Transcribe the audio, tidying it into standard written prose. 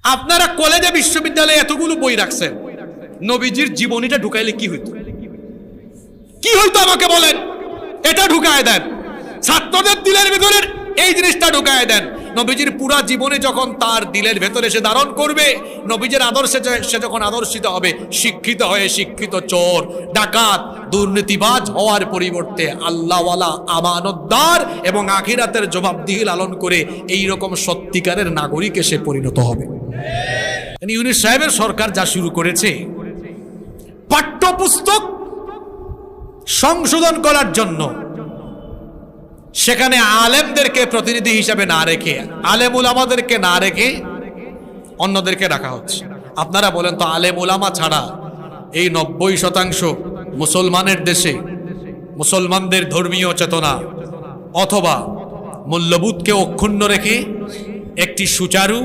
আপনারা কলেজে বিশ্ববিদ্যালয়ে এতগুলো বই রাখছেন, নবীজির জীবনীটা ঢুকাইলে কি হইতো? কি হইতো আমাকে বলেন। এটা ঢুকায় দেন, ছাত্রদের দিলের ভেতরে এই জিনিসটা ঢুকায় দেন। নবীজির পুরা জীবনে যখন তার দিলের ভেতরে সে ধারণ করবে, নবীজির আদর্শে সে যখন আদর্শিত হবে, শিক্ষিত হয়ে শিক্ষিত চোর, ডাকাত, দুর্নীতিবাজ হওয়ার পরিবর্তে আল্লাহওয়ালা, আমানতদার এবং আখিরাতের জবাবদিহি লালন করে এই রকম সত্যিকারের নাগরিকে সে পরিণত হবে। ইউনূস সাহেবের সরকার যা শুরু করেছে, পাঠ্যপুস্তক সংশোধন করার জন্য সেখানে আলেমদেরকে প্রতিনিধি হিসেবে না রেখে, আলেম উলামাদেরকে না রেখে অন্যদেরকে রাখা হচ্ছে। আপনারা বলেন তো, আলেম উলামা ছাড়া এই 90% মুসলমানের দেশে মুসলমানদের ধর্মীয় চেতনা অথবা মূল্যবোধকে অক্ষুণ্ণ রেখে একটি সুচারু